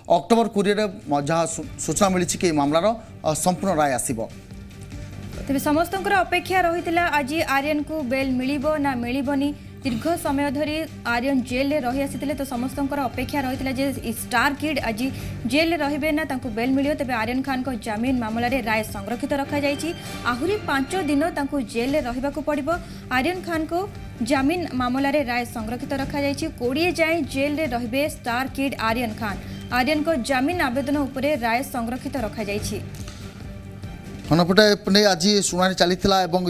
October 20 जहाँ सूचना मिली कि मामलार संपूर्ण राय आसिबो। तेज समस्त अपेक्षा रही आज आर्यन को बेल मिलिबो ना मिलिबनी दीर्घ समय धरी आर्यन जेल में रही आसी तो समस्त अपेक्षा रही जे स्टार किड आज जेल में रही ना बेल मिले तेज आर्यन खान को जमीन मामला रे राय संरक्षित रखा जाइए। आहरी 5 दिन जेल में रहा पड़ो। आर्यन खान को जमीन मामला रे राय संरक्षित रखा जाइए। 20 जाए जेल में रहे स्टार किड आर्यन खान। आर्यन को जमीन आवेदन उपरे राय संरक्षित रखा जाइए। अनपटे आज शुणाणी चली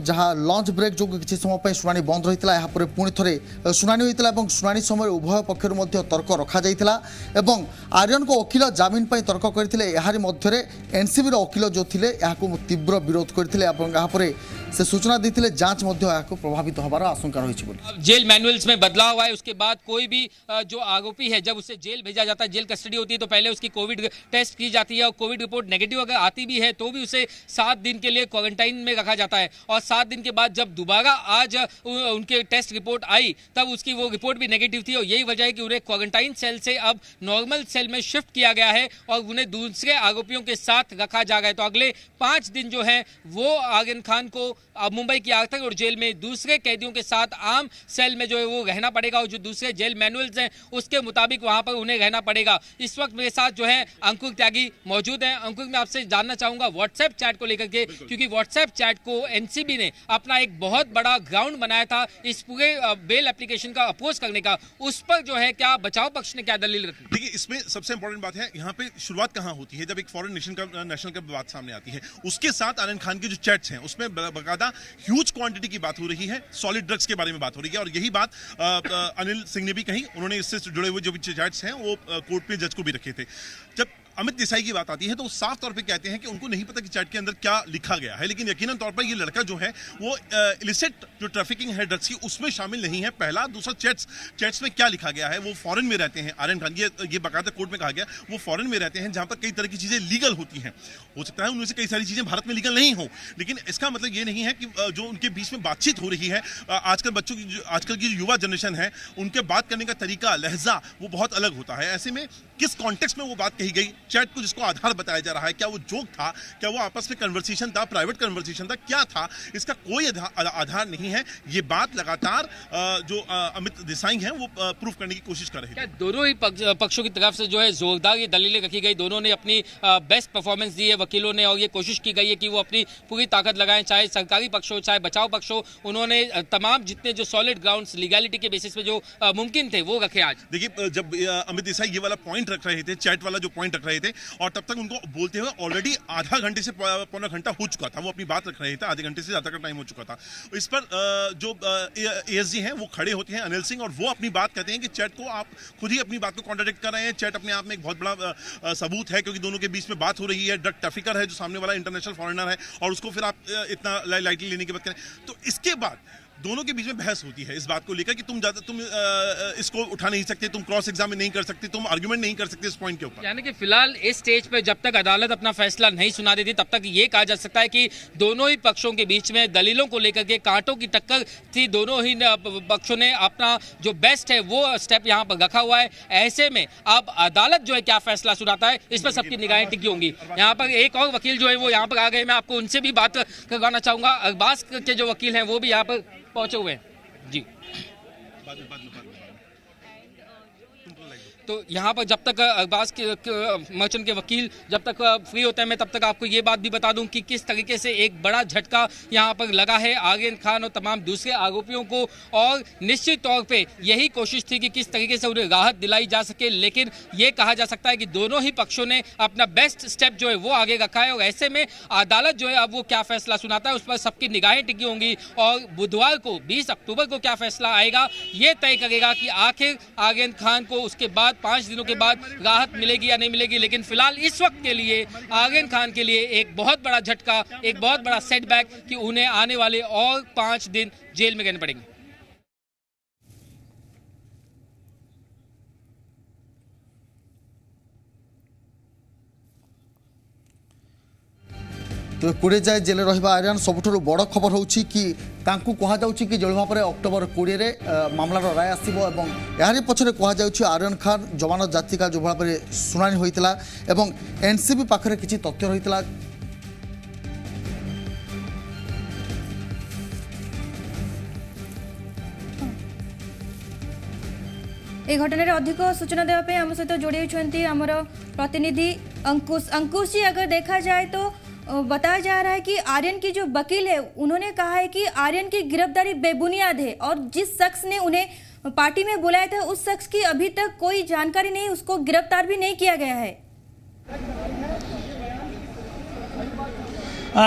जहाँ लंच ब्रेक जो किसी समय शुणाणी बंद रही है यहाँ पुणी थे शुणाणी होता है। शुणाणी समय उभय पक्षर तर्क रखा जाता आर्यन को वकिल जमीन पर तर्क करते यार मध्य एनसीबी वकिल जो थे यहाँ तीव्र विरोध करते से सूचना देते जांच प्रभावित होवार आशंका रही। जेल मैनुअल्स में बदलाव हुआ है उसके बाद कोई भी जो आरोपी है जब उसे जेल भेजा जाता है, जेल कस्टडी होती है तो पहले उसकी कोविड टेस्ट की जाती है और कोविड रिपोर्ट नेगेटिव अगर आती भी है तो भी उसे 7 दिन के लिए क्वारंटाइन में रखा जाता है। और 7 दिन के बाद जब दोबारा आज उनके टेस्ट रिपोर्ट आई तब उसकी वो रिपोर्ट भी नेगेटिव थी और यही वजह है कि उन्हें क्वारंटाइन सेल से अब नॉर्मल सेल में शिफ्ट किया गया है और उन्हें दूसरे आरोपियों के साथ रखा जा रहा है। तो अगले 5 दिन जो है वो आर्यन खान को मुंबई की आर्थक और जेल में दूसरे कैदियों के साथ आम सेल में जो है वो रहना पड़ेगा और जो दूसरे जेल मैनुअल्स हैं उसके मुताबिक वहां पर उन्हें रहना पड़ेगा। इस वक्त मेरे साथ जो है अंकुर त्यागी मौजूद हैं। अंकुर, मैं आपसे जानना चाहूंगा व्हाट्सएप चैट को लेकर के, क्योंकि व्हाट्सएप चैट को एनसीबी ने अपना एक बहुत बड़ा ग्राउंड बनाया था इस पूरे बेल एप्लीकेशन का अपोज करने का, उस पर जो है क्या बचाव पक्ष ने क्या दलील रखी? देखिए, इसमें सबसे इंपॉर्टेंट बात है यहाँ पे शुरुआत कहाँ होती है जब एक फॉरेन नेशनल का बात सामने आती है। उसके साथ आर्यन खान के जो चैट्स हैं उसमें बकायदा ह्यूज क्वांटिटी की बात हो रही है, सॉलिड ड्रग्स के बारे में बात हो रही है और यही बात अनिल सिंह ने भी कही। उन्होंने इससे जुड़े हुए जो चैट्स हैं वो कोर्ट में जज को भी रखे थे। जब अमित देसाई की बात आती है तो साफ तौर पे कहते हैं कि उनको नहीं पता कि चैट के अंदर क्या लिखा गया है, लेकिन यकीनन तौर पर ये लड़का जो है वो इलिसिट जो ट्रैफिकिंग है ड्रग्स की उसमें शामिल नहीं है। पहला, दूसरा, चैट्स में क्या लिखा गया है, वो फॉरेन में रहते हैं आर्यन खान, ये बाकायदा कोर्ट में कहा गया वो फॉरेन में रहते हैं जहां पर कई तरह की चीजें लीगल होती हैं। हो सकता है उनमें से कई सारी चीजें भारत में लीगल नहीं हो, लेकिन इसका मतलब ये नहीं है कि जो उनके बीच में बातचीत हो रही है, आजकल की युवा जनरेशन है उनके बात करने का तरीका, लहजा वो बहुत अलग होता है। ऐसे में किस कॉन्टेक्स्ट में वो बात कही गई, चैट को जिसको आधार बताया जा रहा है, क्या वो जोक था, क्या वो आपस में कन्वर्सेशन था, प्राइवेट कन्वर्सेशन था, क्या था, इसका कोई आधार नहीं है। ये बात लगातार जो अमित देसाई हैं वो प्रूफ करने की कोशिश कर रहे थे। दोनों ही पक्षों की तरफ से जो है जोरदार ये दलीलें रखी गई, दोनों ने अपनी बेस्ट परफॉर्मेंस दी है वकीलों ने और ये कोशिश की गई है कि वो अपनी पूरी ताकत लगाएं, चाहे सरकारी पक्ष हो चाहे बचाव पक्ष हो। उन्होंने तमाम जितने जो सॉलिड ग्राउंड्स लीगैलिटी के बेसिस पे जो मुमकिन थे वो रखे। आज देखिए, जब अमित देसाई ये वाला पॉइंट रख रहे थे, चैट वाला जो पॉइंट रख रहे थे, और तब तक उनको बोलते हुए ऑलरेडी आधा घंटे से पौना घंटा हो चुका था, वो अपनी बात रख रहे थे, आधे घंटे से ज्यादा का टाइम हो चुका था। इस पर जो एएसजी हैं वो खड़े होते हैं, अनिल सिंह, और वो अपनी बात कहते हैं कि चैट को आप खुद ही अपनी बात को कॉन्ट्रडिक्ट कर रहे हैं। चैट अपने आप में एक बहुत बड़ा सबूत है क्योंकि दोनों के बीच में बात हो रही है, ड्रग ट्रैफिकर है जो सामने वाला इंटरनेशनल फॉरेनर है और उसको फिर आप इतना लाइटली लेने की बात करें। तो इसके बाद दोनों के बीच में बहस होती है इस बात को लेकर कि तुम इसको उठा नहीं सकते, तुम क्रॉस एग्जामिन नहीं कर सकते, तुम आर्गुमेंट नहीं कर सकते इस पॉइंट के ऊपर। यानी कि फिलहाल इस स्टेज पे जब तक अदालत अपना फैसला नहीं सुना देती तब तक ये कहा जा सकता है कि दोनों ही पक्षों के बीच में दलीलों को लेकर के कांटों की टक्कर थी। दोनों ही पक्षों ने अपना जो बेस्ट है वो स्टेप यहाँ पर रखा हुआ है। ऐसे में अब अदालत जो है क्या फैसला सुनाता है इस पर सबकी निगाहें टिकी होंगी। यहाँ पर एक और वकील जो है वो यहाँ पर आ गए, मैं आपको उनसे भी बात करवाना चाहूंगा। अरबाज के जो वकील हैं वो भी यहाँ पर पहुंचे हुए हैं जी। तो यहाँ पर जब तक अरबाज के मर्चेंट के वकील जब तक फ्री होते हैं मैं तब तक आपको ये बात भी बता दूं कि किस तरीके से एक बड़ा झटका यहाँ पर लगा है आर्यन खान और तमाम दूसरे आरोपियों को। और निश्चित तौर पे यही कोशिश थी कि किस तरीके से उन्हें राहत दिलाई जा सके, लेकिन ये कहा जा सकता है कि दोनों ही पक्षों ने अपना बेस्ट स्टेप जो है वो आगे रखा है। और ऐसे में अदालत जो है अब वो क्या फैसला सुनाता है उस पर सबकी निगाहें टिकी होंगी और बुधवार को 20 अक्टूबर को क्या फैसला आएगा ये तय करेगा कि आखिर आर्यन खान को उसके बाद 5 दिनों के बाद राहत मिलेगी या नहीं मिलेगी। लेकिन फिलहाल इस वक्त के लिए आर्यन खान के लिए एक बहुत बड़ा झटका, एक बहुत बड़ा सेटबैक कि उन्हें आने वाले और 5 दिन जेल में रहने पड़ेंगे। तो 20 जाए जेल रहा आर्यन सबुठ बड़ खबर होची कि तांकु कहा जाउछि कि जो भाव में अक्टोबर 20 रे मामलार राय आसिबो एवं यारी पछरे कहा जाउछि आर्यन खान जमानत याचिका जो भाव में शुनानी होइतिला एवं एनसीबी पाखरे किछि तथ्य रहितिला। ए घटना अधिक सूचना देवाई आम सहित जोड़ी आमर प्रतिनिधि अंकुश। अंकुश जी, अगर देखा जाए तो बताया जा रहा है कि आर्यन की जो वकील है उन्होंने कहा है कि आर्यन की गिरफ्तारी बेबुनियाद है और जिस शख्स ने उन्हें पार्टी में बुलाया था उस शख्स की अभी तक कोई जानकारी नहीं, उसको गिरफ्तार भी नहीं किया गया है।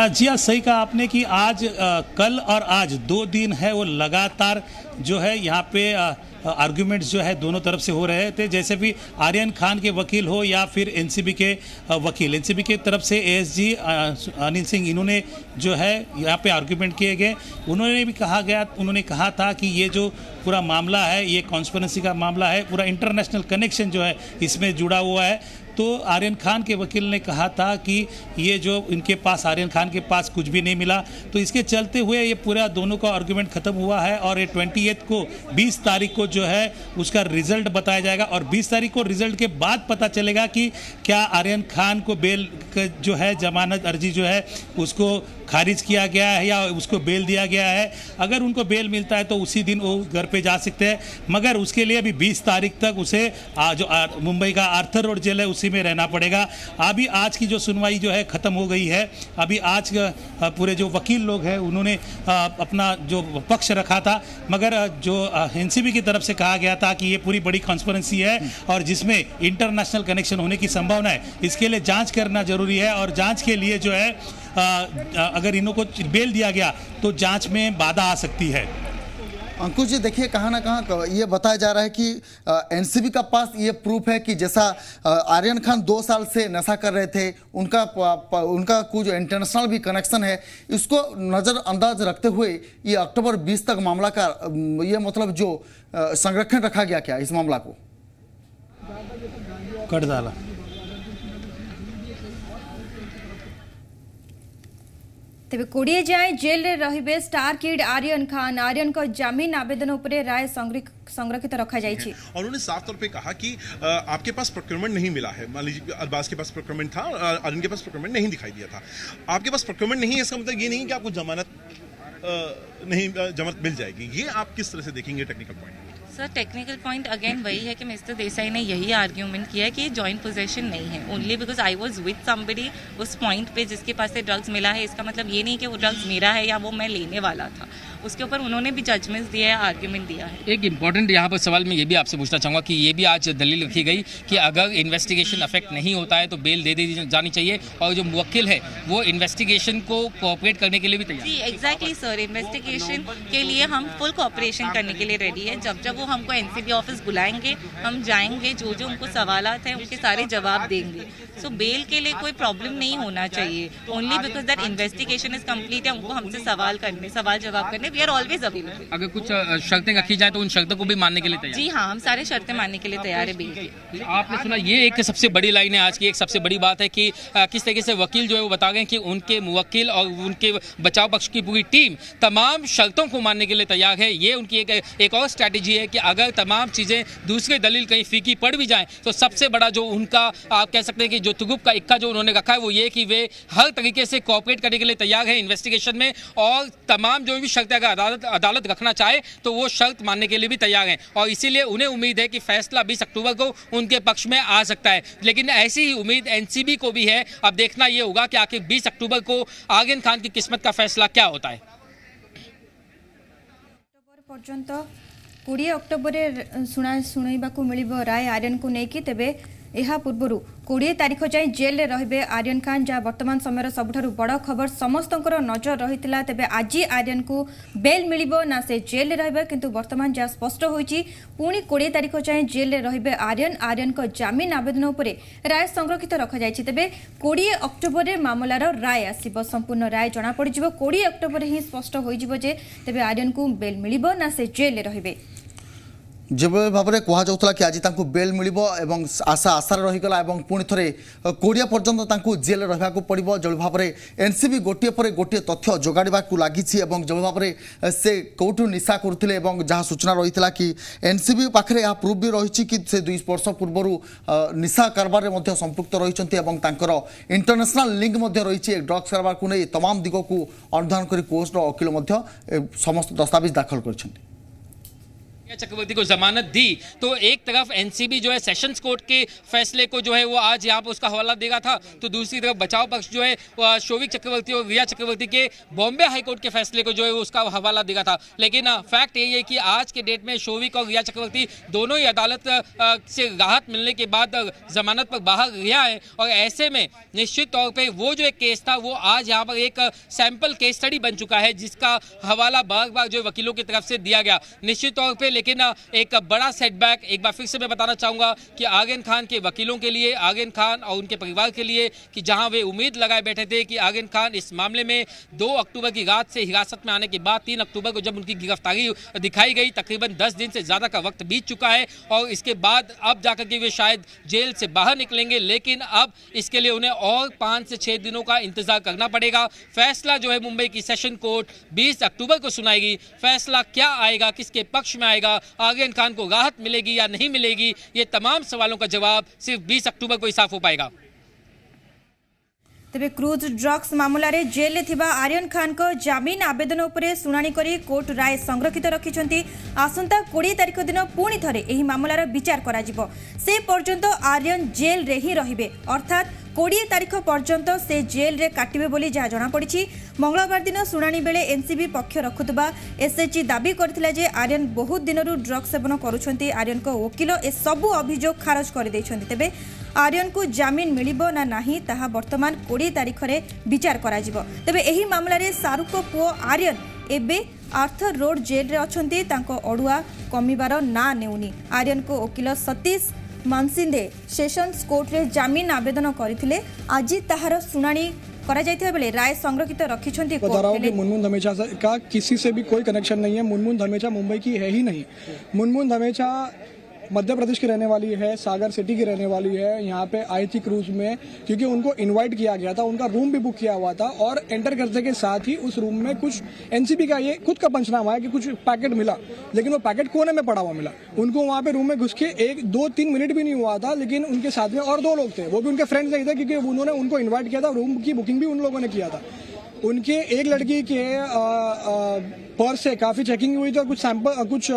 जी हाँ, सही कहा आपने कि आज कल और आज 2 दिन है वो लगातार जो है यहाँ पे आर्गुमेंट्स जो है दोनों तरफ से हो रहे थे। जैसे भी आर्यन खान के वकील हो या फिर एनसीबी के वकील, एनसीबी के तरफ से एएसजी अनिल सिंह, इन्होंने जो है यहाँ पे आर्गुमेंट किए गए। उन्होंने कहा था कि ये जो पूरा मामला है ये कॉन्स्पिरेसी का मामला है, पूरा इंटरनेशनल कनेक्शन जो है इसमें जुड़ा हुआ है। तो आर्यन खान के वकील ने कहा था कि ये जो इनके पास आर्यन खान के पास कुछ भी नहीं मिला, तो इसके चलते हुए ये पूरा दोनों का आर्गुमेंट खत्म हुआ है और ये 28 को 20 तारीख को जो है उसका रिजल्ट बताया जाएगा और 20 तारीख को रिजल्ट के बाद पता चलेगा कि क्या आर्यन खान को बेल जो है जमानत अर्जी जो है उसको खारिज किया गया है या उसको बेल दिया गया है। अगर उनको बेल मिलता है तो उसी दिन वो घर पे जा सकते हैं, मगर उसके लिए अभी 20 तारीख तक उसे जो मुंबई का आर्थर रोड जेल है उसी में रहना पड़ेगा। अभी आज की जो सुनवाई जो है ख़त्म हो गई है। अभी आज पूरे जो वकील लोग हैं उन्होंने अपना जो पक्ष रखा था, मगर जो एनसीबी की तरफ से कहा गया था कि ये पूरी बड़ी कॉन्स्पिरेसी है और जिसमें इंटरनेशनल कनेक्शन होने की संभावना है, इसके लिए जाँच करना जरूरी है और जाँच के लिए जो है अगर इन्हों को बेल दिया गया तो जांच में बाधा आ सकती है। अंकुश जी, देखिए कहाँ ना कहाँ ये बताया जा रहा है कि एनसीबी का पास ये प्रूफ है कि जैसा आर्यन खान 2 साल से नशा कर रहे थे, उनका कुछ इंटरनेशनल भी कनेक्शन है, इसको नज़रअंदाज रखते हुए ये अक्टूबर 20 तक मामला का ये मतलब जो संरक्षण रखा गया क्या इस मामला को कर डाला। तेज 20 जाए जेल रे रहिबे स्टार किड आर्यन खान। आर्यन को जामीन आवेदन उपरे राय संरक्षित रखा जाइए और उन्होंने साफ तौर पे कहा कि आपके पास प्रोक्योरमेंट नहीं मिला है। मान लीजिए अरबाज के पास प्रोक्योरमेंट था और आर्यन के पास प्रोक्योरमेंट नहीं दिखाई दिया था। आपके पास प्रोक्योरमेंट नहीं है, इसका मतलब ये नहीं कि आपको जमानत मिल जाएगी। ये आप किस तरह से देखेंगे technical point? Sir, technical point again वही है कि मिस्टर देसाई ने यही आर्ग्यूमेंट किया है कि जॉइंट पोजेशन नहीं है। Only because I was with somebody उस पॉइंट पे जिसके पास से ड्रग्स मिला है, इसका मतलब ये नहीं कि वो ड्रग्स मेरा है या वो मैं लेने वाला था। उसके ऊपर उन्होंने भी जजमेंट्स दिया है, आर्ग्यूमेंट दिया है। एक इंपॉर्टेंट यहाँ पर सवाल मैं ये भी आपसे पूछना चाहूँगा कि ये भी आज दलील रखी गई कि अगर इन्वेस्टिगेशन अफेक्ट नहीं होता है तो बेल दे दी जानी चाहिए और जो मुवक्किल है वो इन्वेस्टिगेशन को कोऑपरेट करने के लिए भी तैयार। जी एग्जैक्टली सर, इन्वेस्टिगेशन के लिए हम फुल कोऑपरेशन करने के लिए रेडी है। जब वो हमको एनसीबी ऑफिस बुलाएंगे हम जाएंगे, जो जो उनको सवालात हैं उनके सारे जवाब देंगे। सो बेल के लिए कोई प्रॉब्लम नहीं होना चाहिए। Only because that investigation is complete है, उनको हमसे सवाल जवाब करने वी आर ऑलवेज अवेलेबल। अगर कुछ शर्तें रखी जाए तो उन शर्तों को भी मानने के लिए तैयार? जी हाँ, हम सारे शर्तें मानने के लिए तैयार है बेल की। आपने सुना, ये एक सबसे बड़ी लाइन है आज की, एक सबसे बड़ी बात है कि किस तरीके से वकील जो है वो बता गए कि उनके मुवक्किल और उनके बचाव पक्ष की पूरी टीम तमाम शर्तों को मानने के लिए तैयार है। ये उनकी एक और स्ट्रैटेजी है कि अगर तमाम चीज़ें दूसरे दलील कहीं फीकी पड़ भी जाएं तो सबसे बड़ा जो उनका आप कह सकते हैं कि जो तुगुप का इक्का जो उन्होंने रखा है वो ये कि वे हर तरीके से कोऑपरेट करने के लिए तैयार है इन्वेस्टिगेशन में और तमाम जो भी शर्तें अगर अदालत रखना चाहे तो वो शर्त मानने के लिए भी तैयार हैं और इसीलिए उन्हें उम्मीद है कि फैसला 20 अक्टूबर को उनके पक्ष में आ सकता है। लेकिन ऐसी ही उम्मीद एनसीबी को भी है। अब देखना ये होगा कि आखिर 20 अक्टूबर को आर्यन खान की किस्मत का फैसला क्या होता है। पर्यंत 20 अक्टोबर शुणा मिल राय आर्यन को लेकिन तेबे यह पूर्व 20 तारीख जाए जेल रे रहिबे आर्यन खान, जहाँ वर्तमान समय सबुठारु बड़ खबर समस्तंकर नजर रही। तेबे आज आर्यन को बेल मिलिबो ना से जेल रे रहिबे, किंतु वर्तमान जहाँ स्पष्ट होईची पुणी 20 तारीख जाए जेल रे रहिबे आर्यन को जामीन आवेदन उपरे राय संरक्षित रखा जायछि। तेबे 20 अक्टोबर रे मामलार राय आसीबो, संपूर्ण राय जना पड़िजिबो 20 अक्टोबर ही स्पष्ट होईजिबो जे तेबे आर्यन को बेल मिलिबो ना से जेल रे रहिबे। যেভাবে ভাবে কুহযাউଥିଲା কি আজ তাঁকু বেল মিলিব এবং আশা আশার রহিগলা এবং পুଣି থরে 20 পর্যন্ত তাঁকু জেলে রহিবাকু পড়িব যেভাবে ভাবে এনসিবি গোটিয়ে পরে গোটিয়ে তথ্য যোগাড়িবাকু লাগিছি এবং যেভাবে ভাবে সে কোউঠু নিশা করুଥିଲେ এবং যাহা সূচনা রহিতলা কি এনসিবি পাখরে ଏହା প্রুফ বি রহিছি কি সে 2 বর্ষ পূর্বরু নিশা কারবারে মধ্য সম্পৃক্ত রহিছন্তি এবং তাঙ্কর ইন্টারন্যাশনাল লিঙ্ক মধ্য রহিছি ড্রগ্স কারবারকু নেই तमाम দিগকু অনুধান করি কোর্টর ওকিল মধ্য সমস্ত দস্তাবেজ দাখল করেছেন। चक्रवर्ती को जमानत दी तो एक तरफ एनसीबी जो है सेशंस कोर्ट के फैसले को जो है वो आज यहाँ पर उसका हवाला देगा था, तो दूसरी तरफ बचाव पक्ष जो है शोविक चक्रवर्ती और रिया चक्रवर्ती के बॉम्बे हाईकोर्ट के फैसले को जो है उसका हवाला देगा था। लेकिन फैक्ट यही है कि आज के डेट में शोविक और रिया चक्रवर्ती दोनों ही अदालत से राहत मिलने के बाद जमानत पर बाहर रिहा है और ऐसे में निश्चित तौर पर वो जो एक केस था वो आज यहाँ पर एक सैंपल केस स्टडी बन चुका है जिसका हवाला बार बार जो वकीलों की तरफ से दिया गया। निश्चित तौर पर लेकिन एक बड़ा सेटबैक एक बार फिर से मैं बताना चाहूंगा कि आर्यन खान के वकीलों के लिए, आर्यन खान और उनके परिवार के लिए कि जहां वे उम्मीद लगाए बैठे थे कि आर्यन खान इस मामले में 2 अक्टूबर की रात से हिरासत में आने के बाद 3 अक्टूबर को जब उनकी गिरफ्तारी दिखाई गई तकरीबन 10 दिन से ज़्यादा का वक्त बीत चुका है और इसके बाद अब जाकर के वे शायद जेल से बाहर निकलेंगे, लेकिन अब इसके लिए उन्हें और 5 से 6 दिनों का इंतजार करना पड़ेगा। फैसला जो है मुंबई की सेशन कोर्ट 20 अक्टूबर को सुनाएगी। फैसला क्या आएगा, किसके पक्ष में आएगा, आर्यन खान को राहत मिलेगी या नहीं मिलेगी, ये तमाम सवालों का जवाब सिर्फ 20 अक्टूबर को ही साफ हो पाएगा। तेबे क्रूज ड्रग्स मामलें जेल में थिबा आर्यन खान को जमीन आवेदन उपरे शुणाणी करी कोर्ट राय संरक्षित रखिछंती। आसंता 20 तारिख दिन पुणी थरे एही मामलार विचार करा जिवो। से पर्यंत आर्यन जेल रे ही रहिबे, अर्थात 20 तारिख पर्यंत से जेल रे काटिबे बोली जहाँ जनापड़ी। मंगलवार दिन शुणाणी बेले एनसीबी पक्ष रखुवा एसएचजी दाबी करथिला जे आर्यन बहुत दिनरू ड्रग्स सेवन करुछंती। आर्यन को वकिल ए सबु अभियोग खारज कर दैछंती। तेबे आर्यन को जमीन मिलिबो ना नाही ताहा वर्तमान 20 तारिख रे विचार करा जिवो। तेबे एही मामलारे शाहरुख को पुओ आर्यन एबे आर्थर रोड जेल रे अछंती। तांको अडुआ कमिबार ना नेउनी। आर्यन को वकिल सतीश मानसिंदे सेशंस कोर्ट रे जमीन आवेदन करथिले। आज ताहार शुणाणी करा जायते बेले राय संरक्षित रखिछंती। बता रहा हूँ कि मुनमुन धमेचा का किसी से भी कोई कनेक्शन नहीं है। मुनमुन धमेचा मुंबई की है ही नहीं। मुनमुन धमेचा मध्य प्रदेश की रहने वाली है, सागर सिटी की रहने वाली है। यहाँ पे आई थी क्रूज में क्योंकि उनको इनवाइट किया गया था, उनका रूम भी बुक किया हुआ था और एंटर करने के साथ ही उस रूम में कुछ एनसीबी का ये खुद का पंचनामा है कि कुछ पैकेट मिला, लेकिन वो पैकेट कोने में पड़ा हुआ मिला। उनको वहाँ पे रूम में घुस के 1-2-3 मिनट भी नहीं हुआ था, लेकिन उनके साथ में और 2 लोग थे, वो भी उनके फ्रेंड्स नहीं थे क्योंकि उन्होंने उनको इन्वाइट किया था। रूम की बुकिंग भी उन लोगों ने किया था। उनके एक लड़की के पर्स से काफ़ी चेकिंग हुई थी और कुछ सैंपल कुछ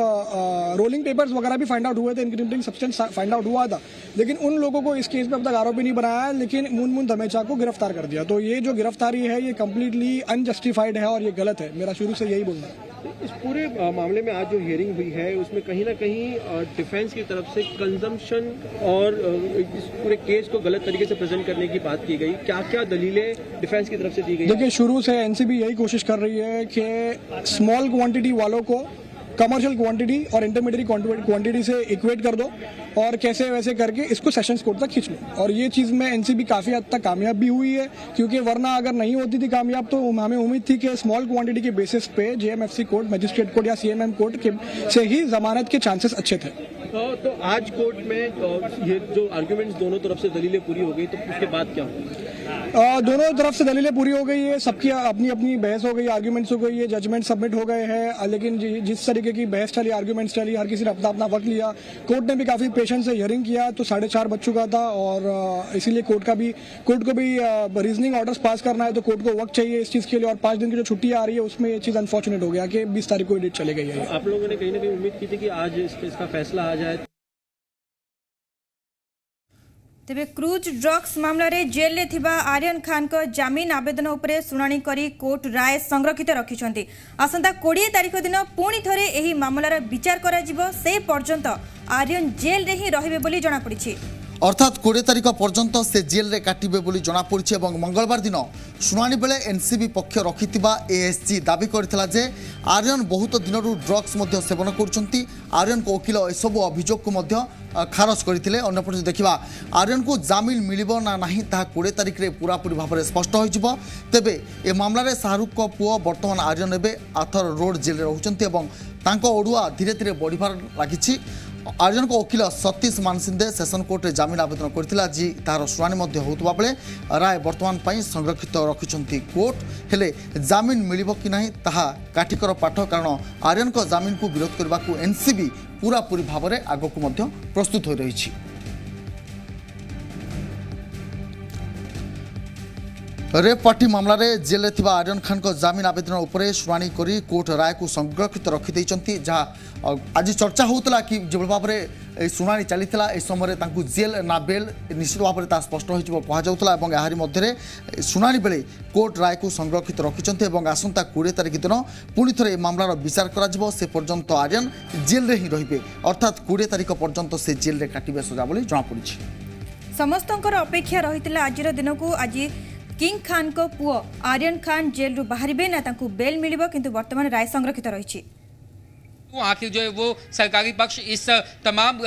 रोलिंग पेपर्स वगैरह भी फाइंड आउट हुए थे, इंक्रिमिनेटिंग सब्सटेंस फाइंड आउट हुआ था। लेकिन उन लोगों को इस केस में अब तक आरोपी नहीं बनाया, लेकिन मुनमुन धमेचा को गिरफ्तार कर दिया। तो ये जो गिरफ्तारी है ये कम्प्लीटली अनजस्टिफाइड है और ये गलत है। मेरा शुरू से यही बोलना है। इस पूरे मामले में आज जो हियरिंग हुई है उसमें कहीं ना कहीं डिफेंस की तरफ से कंजम्पशन और इस पूरे केस को गलत तरीके से प्रेजेंट करने की बात की गई। क्या क्या दलीलें डिफेंस की तरफ से दी गई? देखिए, शुरू से एनसीबी यही कोशिश कर रही है कि स्मॉल क्वांटिटी वालों को कमर्शियल क्वांटिटी और इंटरमीडिएट क्वांटिटी से इक्वेट कर दो और कैसे वैसे करके इसको सेशंस कोर्ट तक खींच लो। और ये चीज़ में एनसीबी काफ़ी हद तक कामयाब भी हुई है, क्योंकि वरना अगर नहीं होती थी कामयाब तो हमें उम्मीद थी कि स्मॉल क्वांटिटी के बेसिस पे जेएमएफसी कोर्ट, मजिस्ट्रेट कोर्ट या सीएमएम कोर्ट से ही जमानत के चांसेस अच्छे थे। तो आज कोर्ट में ये जो आर्ग्यूमेंट्स दोनों तरफ से दलीलें पूरी हो गई, तो उसके बाद क्या हुआ? दोनों तरफ से दलीलें पूरी हो गई है, सबकी अपनी अपनी बहस हो गई, आर्ग्यूमेंट्स हो गई है, जजमेंट सबमिट हो गए हैं। लेकिन जिस तरीके की बहस चली, आर्ग्यूमेंट्स चली, हर किसी ने अपना अपना वक्त लिया। कोर्ट ने भी काफ़ी पेशेंस से हियरिंग किया, तो 4:30 बज चुका था और इसीलिए कोर्ट को भी रीजनिंग ऑर्डर्स पास करना है, तो कोर्ट को वक्त चाहिए इस चीज़ के लिए। और 5 दिन की जो छुट्टी आ रही है उसमें ये चीज़ अनफॉर्चुनेट हो गया कि 20 तारीख को डेट चले गई है। आप लोगों ने कहीं ना कहीं उम्मीद की थी कि आज इसका फैसला आ जाए। तेबे क्रूज ड्रग्स मामलें जेल में थिबा आर्यन खान को जमीन आवेदन उपरे शुणाणी करी कोर्ट राय संरक्षित रखिछंती। आसंता 20 तारिख दिन पुणी थरे एही मामलार विचार करा जिवो। से पर्यंत आर्यन जेल रे ही रहिबे बोली जणा पड़िछि। अर्थात 20 तारिख पर्यंत से जेल रे काटिबे बोली जनापड़ी। मंगलवार दिन शुणाणी बेले एनसीबी पक्ष रखिथिबा एएसजी दाबी करथिला जे आर्यन बहुत दिनरू ड्रग्स मध्य सेवन करुछंती। आर्यन को वकिल एसबू अभियोग को मध्य खारज करथिले। अन्यपटे देखिबा आर्यन को जमीन मिलिबो ना नाही ताहा 20 तारिख रे पूरापूरी भाव में स्पष्ट हो जिवो। तेबे ए मामला रे शाहरुख को पुओ वर्तमान आर्यन एबे आर्थर रोड जेल रे रहउछंती एवं तांको ओडुआ धीरे धीरे बढ़िबार लागिछि। आर्यन को वकिल सतीश मानसिंदे सेशन कोर्ट जमीन आवेदन करथिला जी तार शुणाणी मध्य होतबा बेले राय वर्तमान पई संरक्षित रखिछंती कोर्ट। हेले जमीन मिलिबो कि नाही ताहा काठिकर पाठ, कारण आर्यन को जमीन को विरोध करबा को एनसीबी पूरा पूरी भाव में आगक मध्य प्रस्तुत हो रही। रेप पार्टी मामला रे जेल थिबा आर्यन खान को जमीन आवेदन उपरे शुणाणी करी कोर्ट राय को संरक्षित रखिदेइचंती। जहाँ आज चर्चा होतला कि जो भाव में शुणाणी चलीथिला ए समय तांकु जेल ना बेल निश्चित भाव में स्पष्ट हो कह जाउतला एवं यारी मध्य शुणाणी बेले कोर्ट राय को संरक्षित रखिचंती एवं आसंता 20 तारिख दिन पुणी थे मामलार विचार करा जिवो। से पर्यंत आर्यन जेल रे ही रहिबे, अर्थात 20 तारिख पर्यंत से जेल रे काटिबे सजा बोली जଣା पड़िछि। समस्तंकर अपेक्षा रहितला आजिर दिन को। आज किंग खान को पुओ आर्यन खान जेल रु बाहरिबे ना तांकु बेल मिलिबो, किंतु वर्तमान राय संरक्षित रहिछि। आखिर जो है वो सरकारी पक्ष इस तमाम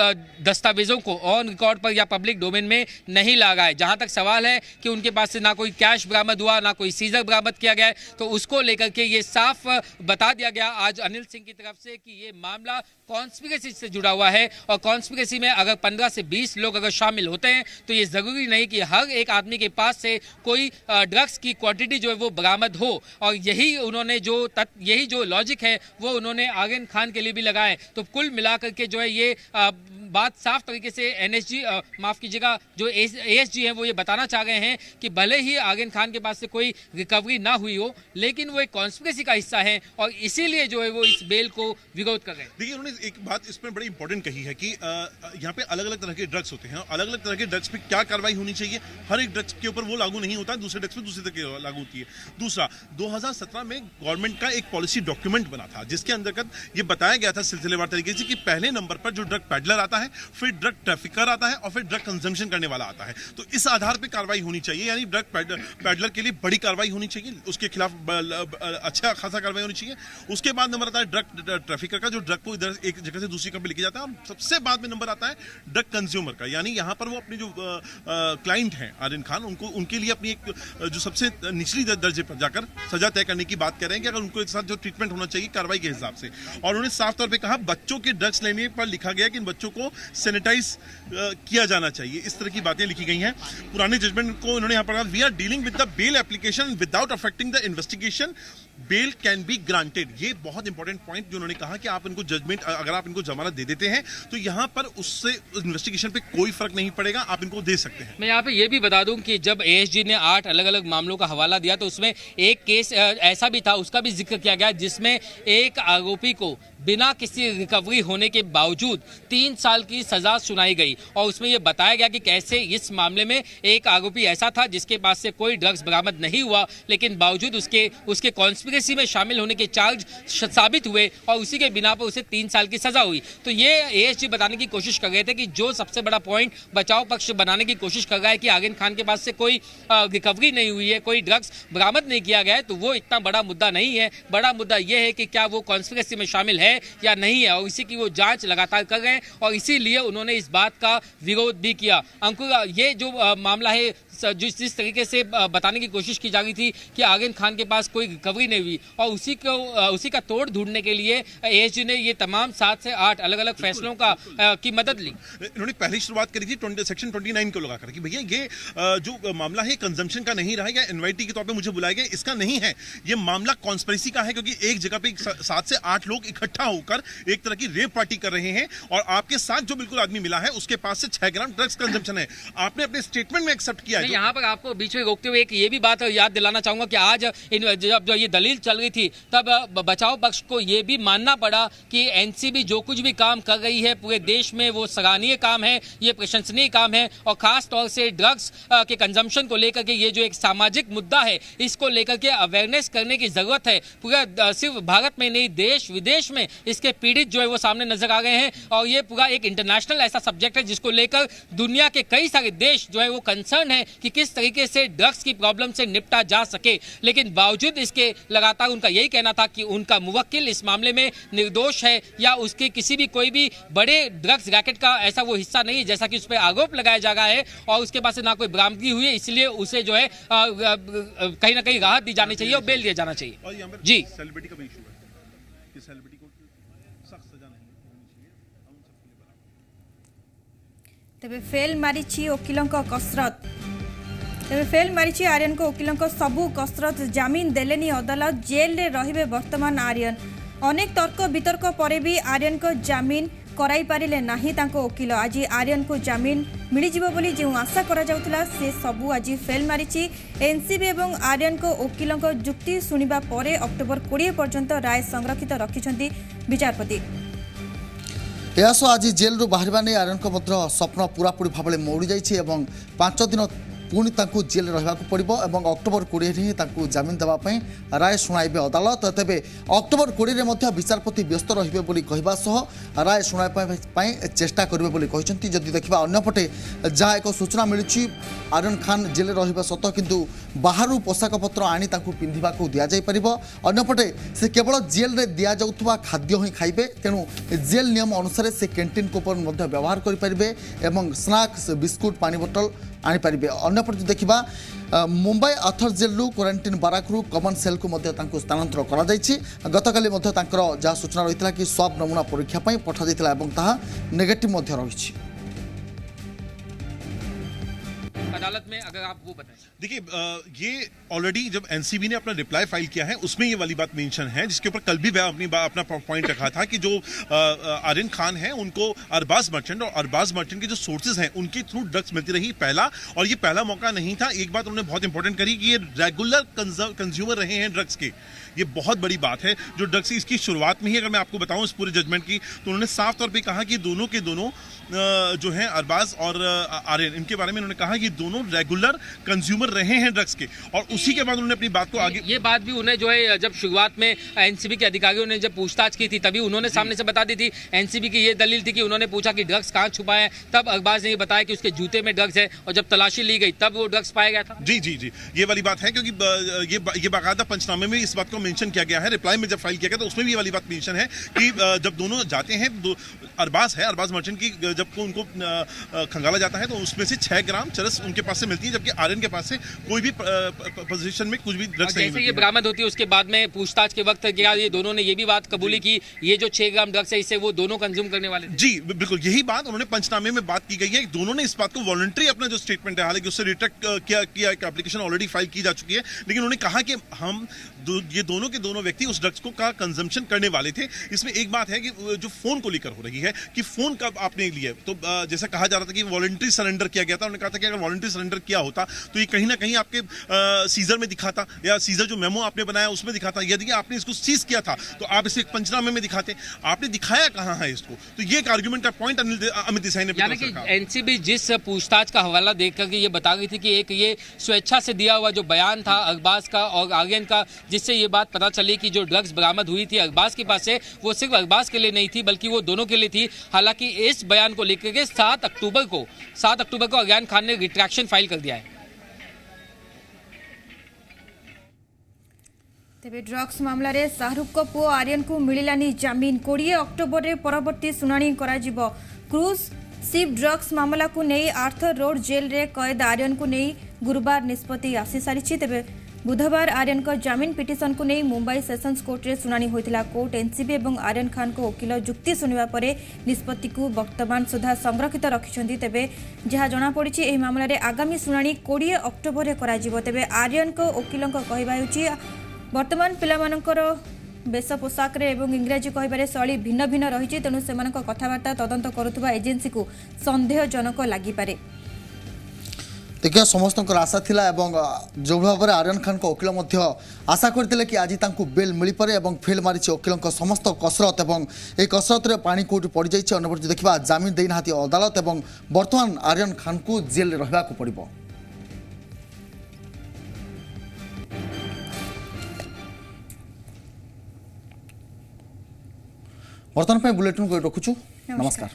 दस्तावेजों को ऑन रिकॉर्ड पर या पब्लिक डोमेन में नहीं लागा है। जहां तक सवाल है कि उनके पास से ना कोई कैश बरामद हुआ, ना कोई सीजर बरामद किया गया है, तो उसको लेकर के ये साफ बता दिया गया आज अनिल सिंह की तरफ से कि ये मामला कॉन्स्पिरेसी से जुड़ा हुआ है और कॉन्स्पिरेसी में अगर 15 से 20 लोग अगर शामिल होते हैं तो ये जरूरी नहीं कि हर एक आदमी के पास से कोई ड्रग्स की क्वांटिटी जो है वो बरामद हो। और यही उन्होंने यही जो लॉजिक है वो उन्होंने आर्यन खान के लिए भी लगाए। तो कुल मिलाकर के जो है ये बात साफ तरीके से एनएसजी माफ कीजिएगा जो एएसजी है वो ये बताना चाह रहे हैं कि भले ही आर्यन खान के पास से कोई रिकवरी ना हुई हो, लेकिन वो एक कॉन्स्पिरेसी का हिस्सा है और इसीलिए जो है वो इस बेल को विरोध कर रहे हैं। देखिए, उन्होंने एक बात इसमें बड़ी इंपॉर्टेंट कही है कि यहाँ पे अलग अलग तरह के ड्रग्स होते हैं, अलग अलग तरह के ड्रग्स पे क्या कार्रवाई होनी चाहिए। हर एक ड्रग्स के ऊपर वो लागू नहीं होता, दूसरे ड्रग्स पे दूसरी तरह लागू होती है। दूसरा, 2017 में गवर्नमेंट का एक पॉलिसी डॉक्यूमेंट बना था जिसके अंतर्गत ये बताया गया था सिलसिलेवार तरीके से कि पहले नंबर पर जो ड्रग पैडलर आता है, फिर ड्रग ट्रैफिकर आता है और फिर ड्रग कंजम्पशन करने वाला आता है। तो इस आधार पे कार्रवाई होनी चाहिए, यानी ड्रग पैडलर के लिए बड़ी कार्रवाई होनी चाहिए, उसके खिलाफ अच्छा खासा कार्रवाई होनी चाहिए। उसके बाद नंबर आता है ड्रग ट्रैफिकर का, जो ड्रग को इधर एक जगह से दूसरी जगह लेके जाता है। और सबसे बाद में नंबर आता है ड्रग कंज्यूमर का, यानी यहाँ पर वो अपने जो क्लाइंट हैं आर्यन खान, उनके लिए अपनी एक जो सबसे निचली दर्जे पर जाकर सजा तय करने की बात कर रहे हैं कि अगर उनको एक साथ जो ट्रीटमेंट होना चाहिए कार्रवाई के हिसाब से। और उन्होंने साफ तौर पे कहा बच्चों के ड्रग्स लेने पर लिखा गया कि इन बच्चों को सैनिटाइज किया जाना चाहिए, इस तरह की बातें लिखी गई हैं। पुराने जजमेंट को उन्होंने यहाँ पर कहा, we are dealing with the bail application without affecting the investigation, bail can be granted. ये बहुत इंपॉर्टेंट पॉइंट जो उन्होंने कहा कि आप इनको जजमेंट, अगर आप इनको जमानत दे देते हैं तो यहाँ पर उससे इन्वेस्टिगेशन पे कोई फर्क नहीं पड़ेगा, आप इनको दे सकते हैं। मैं यहाँ पे ये भी बता दूं कि जब एएसजी ने 8 अलग अलग मामलों का हवाला दिया तो उसमें एक केस ऐसा भी था, उसका भी जिक्र किया गया, जिसमें एक आरोपी को बिना किसी रिकवरी होने के बावजूद 3 साल की सजा सुनाई गई। और उसमें यह बताया गया कि कैसे इस मामले में एक आरोपी ऐसा था जिसके पास से कोई ड्रग्स बरामद नहीं हुआ, लेकिन बावजूद उसके कॉन्स्पिरेसी में शामिल होने के चार्ज साबित हुए और उसी के बिना पर उसे 3 साल की सजा हुई। तो ये एएसजी बताने की कोशिश कर रहे थे कि जो सबसे बड़ा पॉइंट बचाव पक्ष बनाने की कोशिश कर रहा है कि आर्यन खान के पास से कोई रिकवरी नहीं हुई है, कोई ड्रग्स बरामद नहीं किया गया है, तो वो इतना बड़ा मुद्दा नहीं है। बड़ा मुद्दा यह है कि क्या वो कॉन्स्पिरेसी में शामिल है या नहीं है, और इसी की वो जांच लगातार कर रहे हैं और इसीलिए उन्होंने इस बात का विरोध भी किया। अंकुर, ये जो मामला है जिस तरीके से बताने की कोशिश की जा रही थी कि आर्यन खान के पास कोई रिकवरी नहीं हुई और उसी का तोड़ ढूंढने के लिए एएसजी ने ये तमाम 7 से 8 अलग अलग फैसलों की मदद ली। इन्होंने पहली शुरुआत करी थी सेक्शन 29 को लगाकर कि भैया ये जो मामला है कंजम्पशन का नहीं रहा, या इनवाइटी के तौर पे मुझे बुलाया गया, इसका नहीं है, ये मामला कॉन्स्पिरेसी का है, क्योंकि एक जगह पे 7 से 8 लोग इकट्ठा होकर एक तरह की रेप पार्टी कर रहे हैं और आपके साथ जो बिल्कुल आदमी मिला है उसके पास से 6 ग्राम ड्रग्स कंजम्पशन है। आपने अपने स्टेटमेंट में एक्सेप्ट किया है। यहाँ पर आपको बीच में रोकते हुए एक ये भी बात याद दिलाना चाहूंगा कि आज जब जो ये दलील चल रही थी तब बचाव पक्ष को ये भी मानना पड़ा कि एनसीबी जो कुछ भी काम कर रही है पूरे देश में वो सराहनीय काम है, ये प्रशंसनीय काम है और खास तौर से ड्रग्स के कंजम्पशन को लेकर के ये जो एक सामाजिक मुद्दा है इसको लेकर के अवेयरनेस करने की जरूरत है। पूरा सिर्फ भारत में नहीं, देश विदेश में इसके पीड़ित जो है वो सामने नजर आ गए हैं और ये पूरा एक इंटरनेशनल ऐसा सब्जेक्ट है जिसको लेकर दुनिया के कई सारे देश जो है वो कंसर्न है कि किस तरीके से ड्रग्स की प्रॉब्लम से निपटा जा सके। लेकिन बावजूद इसके लगातार उनका यही कहना था कि उनका मुवक्किल इस मामले में निर्दोष है या उसके किसी भी कोई भी बड़े ड्रग्स रैकेट का ऐसा वो हिस्सा नहीं है जैसा कि उस पर आरोप लगाया जा रहा है और उसके पास से ना कोई बरामदगी हुई है, इसलिए उसे जो है कहीं ना कहीं राहत दी जानी चाहिए और बेल दिया जाना चाहिए। जी, सेलिब्रिटी का भी इशू है कि सेलिब्रिटी को तेबे फेल मारिछि वकिलंक कसरत तेबे फेल मारिछि आर्यन को वकिलंक सबु कसरत जामिन देलेनी अदालत जेल रे रहिबे वर्तमान आर्यन अनेक तर्क वितर्क परे भी आर्यन को जामिन कराई पारिले नाही तांको वकिल आज आर्यन को जामिन मिली जिवो बोली जो आशा करा जाउतला से सबु आज फेल मारिछि एनसीबी एवं आर्यन को वकिलंक जुक्ति सुनिबा परे अक्टोबर 20 पर्यंत राय संरक्षित रखिछंती विचारपति एस आज जेल रु बाहर नहीं आर्यन को मध्य स्वप्न पूरापूरी भाव मौड़ी जाइए और 5 दिन पुणी जेल रहा पड़ो और अक्टोबर 20 ही जमीन देवाई राय शुणाइबे अदालत तेबे अक्टोबर 20 में विचारपति व्यस्त रे कहवा सह राय शुणाई चेष्टा करेंगे जदि देखा अंपटे जहाँ एक सूचना मिली आर्यन खान जेल रहा सत किंतु बाहर पोशाक पत्र आनी पिंधा दि जापर अंपटे से केवल जेल रे दि जाउथुबा खाद्य ही खाइबे तेणु जेल नियम अनुसार से कैंटीन कूपन व्यवहार करेंगे और स्नाक्स बिस्कुट पानी बोतल आनीपारे अंपटे देखा Mumbai Arthur jail quarantine barrack common cell को स्थानांतर कर गतकाली जहाँ सूचना रही है कि स्वाब नमूना परीक्षा पठा नेगेटिव रही। अदालत में अगर आप वो बताएं। देखिए ये ऑलरेडी जब एनसीबी ने अपना रिप्लाई फाइल किया है उसमें ये वाली बात मेंशन है जिसके ऊपर कल भी अपना पॉइंट रखा था कि जो आर्यन खान है उनको अरबाज मर्चेंट और अरबाज मर्चेंट के जो सोर्सेज हैं उनके थ्रू ड्रग्स मिलती रही पहला और ये पहला मौका नहीं था। एक बात उन्होंने बहुत इंपॉर्टेंट करी कि ये रेगुलर कंज्यूमर रहे हैं ड्रग्स के, ये बहुत बड़ी बात है। जो ड्रग्स की इसकी शुरुआत में ही अगर मैं आपको बताऊं इस पूरे जजमेंट की तो उन्होंने साफ तौर पे कहा कि दोनों के दोनों जो हैं अरबाज और आर्यन इनके बारे में उन्होंने कहा कि दोनों रेगुलर कंज्यूमर रहे हैं ड्रग्स के और उसी के बाद उन्होंने अपनी बात को आगे ये बात भी उन्हें जो है जब शुरुआत में एनसीबी के अधिकारियों ने जब पूछताछ की थी तभी उन्होंने सामने से बता दी थी। एनसीबी की ये दलील थी कि उन्होंने पूछा कि ड्रग्स कहाँ छुपा है, तब अरबाज ने ये बताया कि उसके जूते में ड्रग्स है और जब तलाशी ली गई तब वो ड्रग्स पाया गया था। जी जी जी ये वाली बात है क्योंकि ये बाकायदा पंचनामे में इस बात को मेंशन किया गया है। रिप्लाई में जब फाइल किया गया तो उसमें भी ये वाली बात मेंशन है कि जब दोनों जाते हैं अरबाज मर्चेंट की जब उनको खंगाला जाता है तो उसमें से 6 ग्राम चरस उनके पास से मिलती है जबकि आर्यन के पास से कोई भी पोजीशन में कुछ भी ड्रग्स नहीं जैसे ये बरामद होती है उसके बाद में पूछताछ के वक्त क्या ये दोनों ने ये भी बात कबूली की ये जो 6 ग्राम ड्रग्स है इसे वो दोनों कंज्यूम करने वाले थे। जी बिल्कुल यही बात उन्होंने पंचनामे में बात की गई है। दोनों ने इस बात को वॉलंटरी अपना जो स्टेटमेंट है हालांकि उससे रिट्रैक्ट किया एक एप्लीकेशन ऑलरेडी फाइल की जा चुकी है लेकिन उन्होंने कहा कि हम ये दोनों के दोनों व्यक्ति उस ड्रग्स को का कंजम्पशन करने वाले थे। इसमें एक बात है कि जो फोन को लेकर हो रही है कि फोन कब आपने लिया तो जैसा कहा जा रहा था कि वॉलंटरी सरेंडर किया गया था। उन्होंने कहा था कि अगर वॉलंटरी सरेंडर किया होता तो ये कहीं ना कहीं आपके सीजर में दिखाता या सीजर जो मेमो आपने बनाया उसमें दिखाता। यदि आपने इसको सीज किया था तो आप इसे एक पंचनामे में दिखाते, आपने दिखाया कहां है इसको। तो ये एक आर्गुमेंट का पॉइंट अमित देसाई ने यानी कि एनसीबी जिस पूछताछ का हवाला देकर के ये बता गई थी कि एक ये स्वेच्छा से दिया हुआ जो बयान था अरबाज का और आर्यन का जिससे ये बात पता चली कि जो ड्रग्स बरामद हुई थी अरबाज के पास से वो सिर्फ अरबाज के लिए नहीं थी बल्कि वो दोनों के लिए थी। हालांकि इस बयान को लेकर के 7 अक्टूबर को आर्यन खान ने रिट्रैक्शन फाइल कर दिया है। तेबे ड्रग्स मामला रे शाहरुख को पुओ आर्यन को मिलिलानी जामिन 20 अक्टोबर रे परवर्ती सुनानी करा जिवो। क्रूज शिप ड्रग्स मामला को नहीं आर्थर रोड जेल रे कैद आर्यन को नहीं गुरुवार निष्पत्ति आसी सारी तेबे बुधवार आर्यन को जामिन पिटिशन को नहीं मुंबई सेशंस कोर्ट रे सुनानी होइतिला। कोर्ट एनसीबी एवं आर्यन खान को वकील जुक्ति सुनिबा परे निष्पत्ति को वर्तमान सुधा संरक्षित रखिछंती। तेबे जहाँ जना पड़िछि एही मामला रे आगामी सुनानी 20 अक्टोबर रे करा जिवो। तेबे आर्यन को वकील को कहबा होछि वर्तमान पिलामानकर बेश पोशाक एवं इंग्राजी कहबार शैली भिन्न भिन्न रही तेणु से कथबार्ता तदंत करुवा एजेन्सी को सन्देहजनक लगिपारे। देखिए समस्त आशा थिला एवं जो भाव में आर्यन खान को वकील आशा करते कि आज बेल मिल पारे फेल मारी वकील समस्त कसरत और ये कसरत में पानी कौटी पड़ जाइए। अन्य देखा जमीन देना अदालत और बर्तमान आर्यन खान को जेल रहा पड़ो। बर्तमान बुलेटिन को रखुचु नमस्कार।